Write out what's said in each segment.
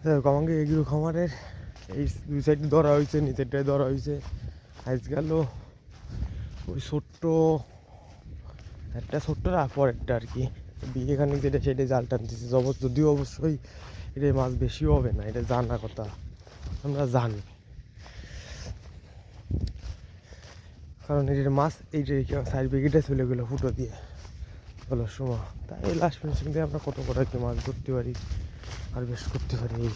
আমাকে এগুলো খামারের এই দুই সাইডে ধরা হয়েছে, নিচেরটায় ধরা হয়েছে। আজ গেল ওই ছোট্ট একটা ছোট্ট পরেরটা আর কি বিয়েখানে যেটা সেটা জাল টানতেছে। যদিও অবশ্যই এটা মাছ বেশিও হবে না, এটা জানা কথা, আমরা জানি। কারণ এটার মাছ এইটা সাইড বিকেটে চলে গেলো ফুটো দিয়ে বলো সময়। তাই এই লাস্ট ফিনিশিং দিয়ে আমরা কত করে কি মাছ ধরতে পারি, হারভেস্ট করতে পারি। এই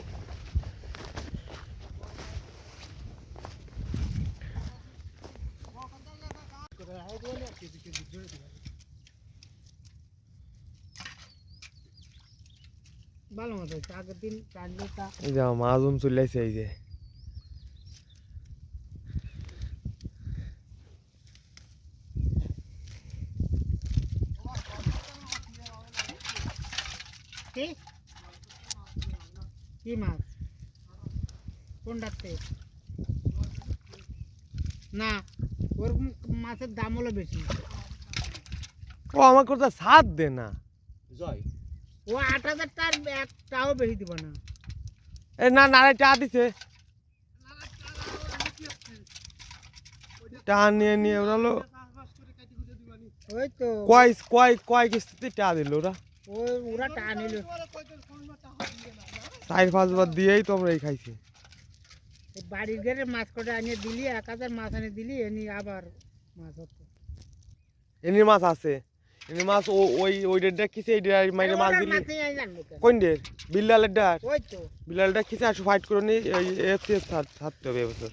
ভালো মতো আগের দিন এই যে মাছ চলে আসছে। এই যে কি মাছ কোনটাতে না, ওর মাছের দাম হলো বেশি। ও আমার কথা সাথ দে না জয়, ও 8,000 টাকার একটাও বেশি দিব না। এ না না টা দিছে টা নিয়ে নিয়ে ওরা লো ওই তো কয় কয় কয় কিস্তিতে টা দিল ওরা। ওরা টা নিল 4-5 বার দিয়েই তো আমরা এই খাইছি। বাড়ির ঘরে মাছ কটা আনিয়ে দিলি, 1,000 মাছ আনিয়ে দিলি, এনি আবার মাছ হতো। এনির মাছ আছে, এনির মাছ ওই ডেটটা কিসে এই মাইরে মাছ দিলি কোন ডেট বিল্লালের ডাট। ওই তো বিল্লালটা কিসে আসো ফাইট করে নি এফসি ছাড়তে হবে এবছর।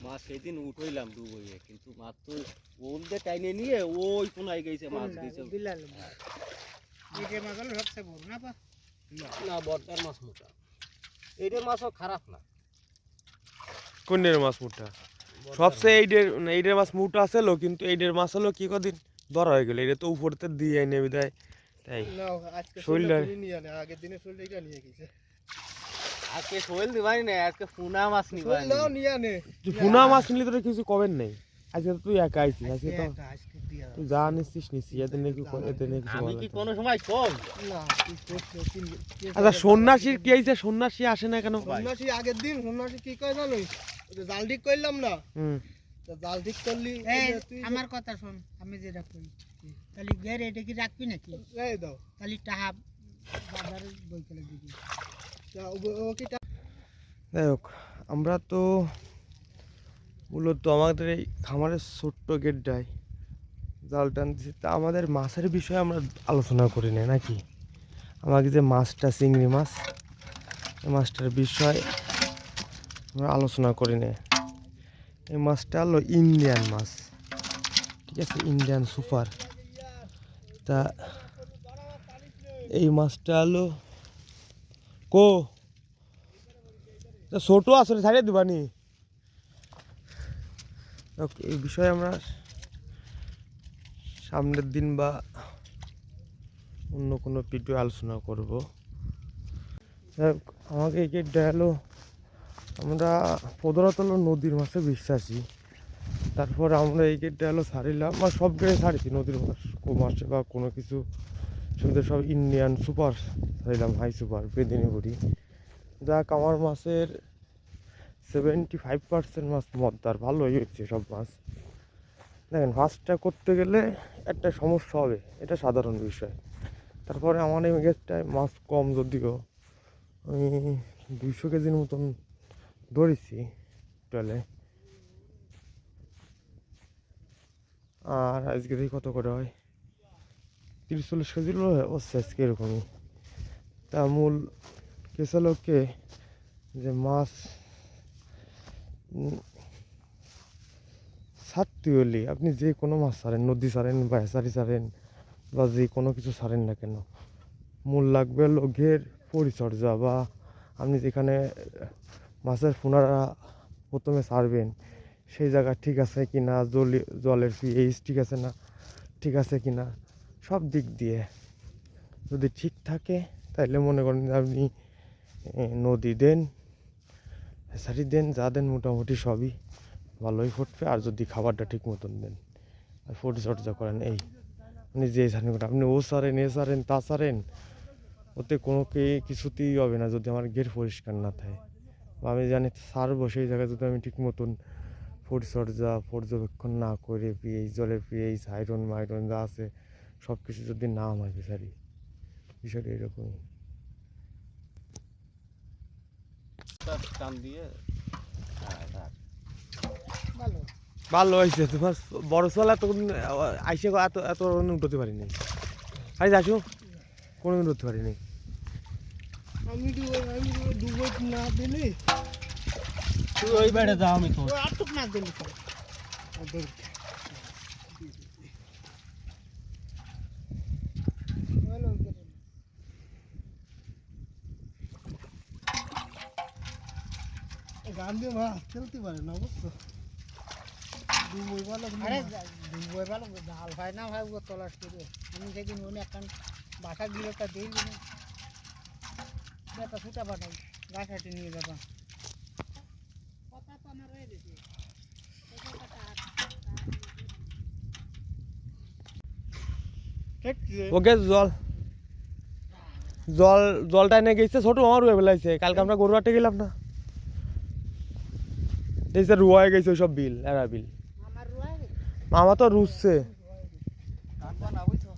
মাছ সেদিন উঠইলাম ডুবইয়ে, কিন্তু মাছ তো ওলদে টাইনে নিয়ে ওই কোনায় গেছে মাছ গেছে। বিল্লাল এইটা মাছ হলো সবচেয়ে বড় না পা না বড়টার মাছ মোটা, এইটার মাছও খারাপ না। কোন ডের মাছ মুটা সবচেয়ে এইডের মাছ মুটা আছে লো, কিন্তু এইডের মাছ হলো কি কদিন ধরা হয়ে গেল। এটা তো উপরতে দিয়ে নেবে দেয় তাই শরীরটা আগের দিনে শরীরটা নিয়ে গেছে। আজকে শোল দিবাই না, আজকে ফুনা মাছ নিবাই না। নিয়ে নে ফুনা মাছ নিলে তোর কিছু কবেন নাই। আজকে তো তুই একা আইছিস, আজকে তো তুই যা নিচ্ছিস নিচ্ছিস, এতে নাকি এতে নাকি কিছু আমি বলা কি যায় না। কোনো সময় কম না আচ্ছা সন্ন্যাসীর কি হয়েছে, সন্ন্যাসী আসে না কেন? সন্ন্যাসী আগের দিন সন্ন্যাসী কি কয় জানো, জাল ঠিক করলাম না, জাল ঠিক করলি আমার কথা শোন, আমি যেটা কই তাহলে ঘের এটা কি রাখবি নাকি? এই দাও তাহলে টাহা বাজারে বইকেলে দিবি। যাই হোক, আমরা তো মূলত আমাদের এই খামারের ছোট্ট গেটটায় জাল টানতেছি, তা আমাদের মাছের বিষয়ে আমরা আলোচনা করি না নাকি? আমাকে যে মাছটা চিংড়ি মাছ, এই মাছটার বিষয় আমরা আলোচনা করি না। এই মাছটা হলো ইন্ডিয়ান মাছ, ঠিক আছে, ইন্ডিয়ান সুপার। তা এই মাছটা হলো কো ছোটো আসলে ছাড়িয়ে দিবানি। এই বিষয়ে আমরা সামনের দিন বা অন্য কোনো ভিডিও আলোচনা করব। আমাকে এই গেটটা হলো, আমরা প্রধানত হলো নদীর মাছে বিশ্বাসী। তারপর আমরা এই গেটটা হলো ছাড়িলাম, বা সব গেটে ছাড়িছি নদীর মাছ মাছে বা কোনো কিছু, সেগুলো সব ইন্ডিয়ান সুপার ছাড়িলাম, হাই সুপার বেদিনীপুরি। যাক আমার মাছের 75% মাছ মদ্দার, ভালোই হচ্ছে সব মাছ। দেখেন ফার্স্টটা করতে গেলে একটা সমস্যা হবে, এটা সাধারণ বিষয়। তারপরে আমার এই গেটটায় মাছ কম, যদিও আমি 200 কেজির মতন ধরেছি টোটালে। আর আজকে দেখি কত করে হয়, 30-40 কেজির হচ্ছে আজকে এরকমই। তা মূল কেসা লোককে যে মাছ ছাড়তে হলে আপনি যে কোনো মাছ ছাড়েন, নদী ছাড়েন বা হেসারি ছাড়েন বা যে কোনো কিছু ছাড়েন না কেন, মূল লাগবে লোকের পরিচর্যা। বা আপনি যেখানে মাছের পোনারা প্রথমে ছাড়বেন সেই জায়গা ঠিক আছে কি না, জলের পিএইচ ঠিক আছে না, ঠিক আছে কি না, সব দিক দিয়ে যদি ঠিক থাকে তাহলে মনে করেন আপনি নদী দেন, হেসারি দেন, যা দেন মোটামুটি সবই ভালোই ফুটবে। আর যদি খাবারটা ঠিক মতন দেন আর পরিচর্যা করেন, এই আপনি যে ছাড়েন, আপনি ও সারেন এ সারেন তা সারেন, ওতে কোনো কিছুতেই হবে না যদি আমার ঘের পরিষ্কার না থাকে। বা আমি জানি সারবো, সেই জায়গায় যদি আমি ঠিক মতন পরিচর্যা পর্যবেক্ষণ না করে জলের পিএইচ আয়রন মাইরন যা আছে সব কিছু যদি না মাঝে সারি, বিষয়টা এরকমই। টান দিয়ে রাখ। ভালো ভালো হয়েছে তোমার বড় চল এত আইসে এত এত উঠতে পারিনি। আই আসো কোনোদিন উঠতে পারিনি। আমি ডুবো না দিলি তুই ওই বেড়ে যা, আমি তো ও আটটুক মাছ দিলি তো গান দিয়ে মাছ খেলতে পারে না বুঝছো, ডুবোই ভালো আরে ডুবো ভালো জাল হয় না ভাই ও তলাশ করে আমি সেদিন উনি এখন বাসা গিলোটা দিই বেটা ছুটা পাঠাই গাছ হাঁটি নিয়ে যাবা কথা তো আমার রয়ে গেছে ওকে জল জল জলটা এনে গেছে ছোট আমার রুয়ে ফেলাইছে। কালকে আমরা গরু হাটে গেলাম না, এই যে রুয়া হয়ে গেছে ওইসব বিল এরা বিল। আমার রয়ে গেছে মামা তো রুসছে। কাটবা না বুঝছো।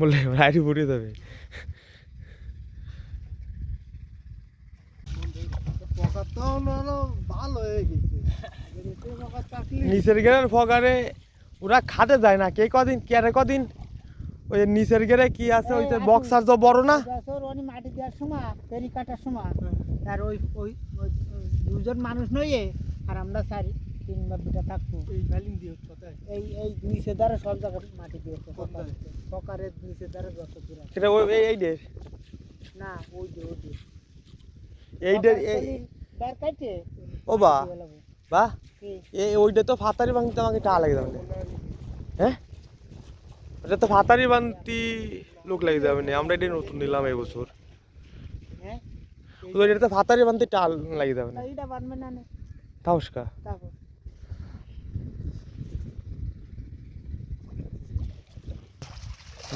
বললে রাইডি পড়িয়ে যাবে। পোকা তো হলো ভালো হয়ে গেছে, পোকা চাকলি নিচের গেরের ফগারে ওরা খাতে যায় না, কে কদিন কেরে কদিন ওই নিচের গেরে কি আছে ওই যে বক্সার তো বড় না, বছর উনি মাটি দেওয়ার সময় পেরি কাটার সময় আর ওই ওই ওই দুজন মানুষ নইয়ে আর আমরা চারি তিন বা দুটা থাকবো এই ভ্যালিং দিয়ে কোথায় এই নিচে দ্বারা সব জায়গায় মাটি দিয়েছে কোথায়? সকারের নিচে দ্বারা যত দূর আছে। সেটা ওই এই ডের না ওই যে এই ডের বের কাটে ও বা ফেলাবো। বা কি? এই ওইটা তো ফাতারি ভাঙতে আমাকে টা লাগে যাবে না। হ্যাঁ ওটা তো ফাতারি বানতি লোক লাগে যাবে না, আমরা এটা নতুন নিলাম এই বছর। হ্যাঁ ওইটা তো ফাতারি বানতে টা লাগে যাবে না, এইটা বানবে না নে, তাহসকা তারপর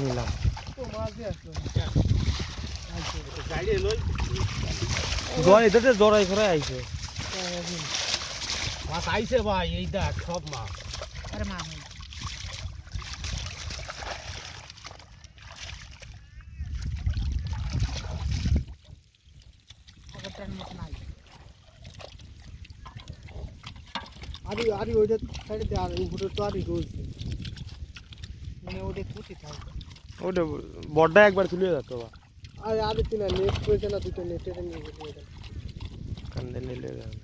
নিলাম। তো মাঝে আসলো গাড়ি লই জ্বর এটাতে জ্বর আই করে আইছে। মাছ আইছে ভাই, এই দেখ সব মাছ। আরে মা ভাই আগেরটার মতো নাই আরে আরে ওইটা সাইডে দে, আর উপরে তো আরে রয়েছে মানে ওটা কুচি থাকে ওটা বড়টা একবার তুলে যেত বা আরে আরে তিনা নেট করেছে না, দুটো নেটের নিয়ে গেছে এটা কান্দে নিলে যাবে।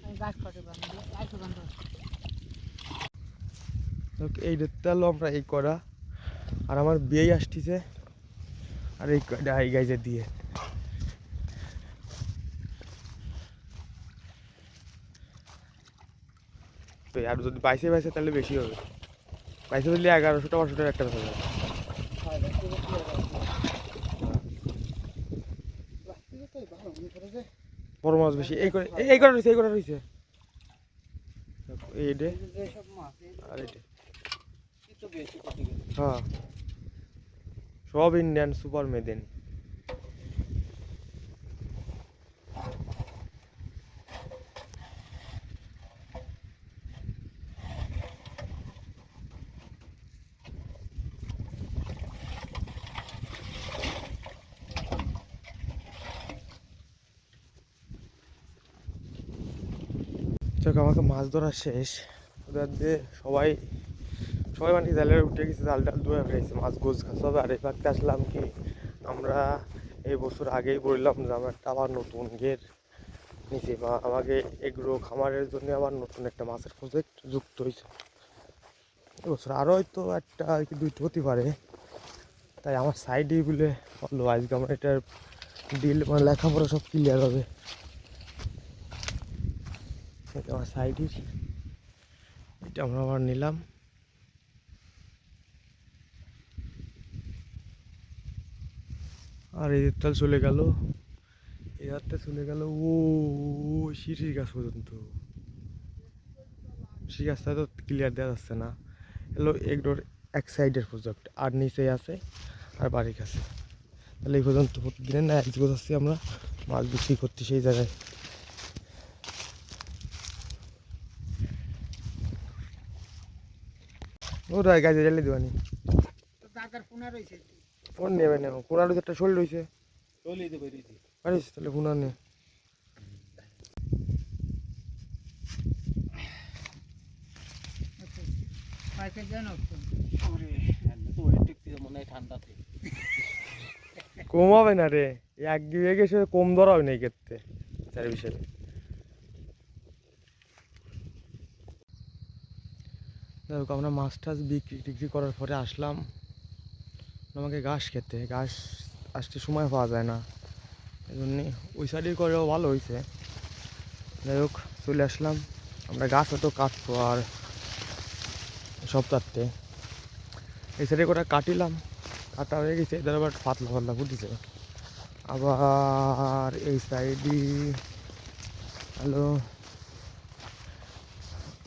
আমি গাছ কাটে বানবো আইসো বান্ধব এই দেখতে হলো আমরা এই করা, আর আমার বিয়ে আসতেছে আর এই কয়টা এই গাইজে দিয়ে তো আর যদি বাইশে বাইশে তাহলে বেশি হবে, বাইশে বললে 1100টা 1200টার একটা বেচা যাবে। বড় মাছ বেশি এই করে এই করা রয়েছে, এই করা রয়েছে এই ডে যেসব মাছ আর এটা এই তো বেশি কত গেছে হ্যাঁ সব ইন্ডিয়ান সুপার মেদেন। যাক আমাকে মাছ ধরা শেষ, ওদের দিয়ে সবাই সবাই মানে জালে উঠে গেছে, জাল টাল ধুয়ে ফেলেছে, মাছ গোছ খাস হবে। আর এই পাকতে আসলাম কি আমরা এই বছর আগেই বললাম যে আমার একটা আবার নতুন ঘের নিচে বা আমাকে এগ্রো খামারের জন্য আবার নতুন একটা মাছের প্রজেক্ট যুক্ত হয়েছে এবছর, আরও হয়তো একটা আর কি দুইটা হতে পারে। তাই আমার সাইডে বলে বললো আজকে আমরা এটার ডিল মানে লেখাপড়া সব ক্লিয়ার হবে। এটা আমার সাইডের, এটা আমরা আবার নিলাম। আর এই দিকটা চলে গেল, এই হাতটা চলে গেল ও শিশির গাছ পর্যন্ত। শিশির গাছটা তো ক্লিয়ার দেওয়া যাচ্ছে না, এলো একডোর এক সাইডের প্রজেক্ট, আর নিচে আছে আর বাড়ির কাছে। তাহলে এই পর্যন্ত প্রতিদিনের না এক গোছাচ্ছি আমরা মাছ বিক্রি করতে সেই জায়গায়। ওরা গাছে জ্বালিয়ে দেবানি, তো দাদার ফোনা রয়েছে। ফোন নেবে না, কোনার একটা শোল রয়েছে চলে যেতে পেরেছি। পারিস, তাহলে ফোন আর নে। পাইকে জানো ওরে তো ওই টিকতে মনে হয় ঠান্ডাতে। কম হবে না রে, এক গিয়ে গেছে কম ধরা হবে না এই ক্ষেত্রে চারি বিশালে। যাই হোক, আমরা মাছ টাছ বিক্রি টিক্রি করার পরে আসলাম আমাকে ঘাস খেতে। ঘাস আসতে সময় পাওয়া যায় না, এই জন্যে ওই সাইডে করেও ভালো হয়েছে। যাই হোক চলে আসলাম, আমরা গাছ হয়তো কাটবো আর সপ্তাহতে এই সাইডে করে কাটিলাম, কাটা হয়ে গেছে। এদের আবার পাতলা পাতলা ফুটেছে। আবার এই সাইডে হ্যালো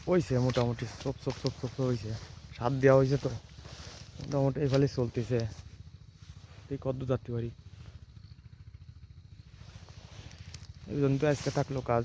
হয়েছে মোটামুটি সব সব সব সব হয়েছে, সার দেওয়া হয়েছে তো মোটামুটি এভাবে চলতেছে। এই কত যাত্রী বাড়ি এই পর্যন্ত আজকে থাকলো কাজ।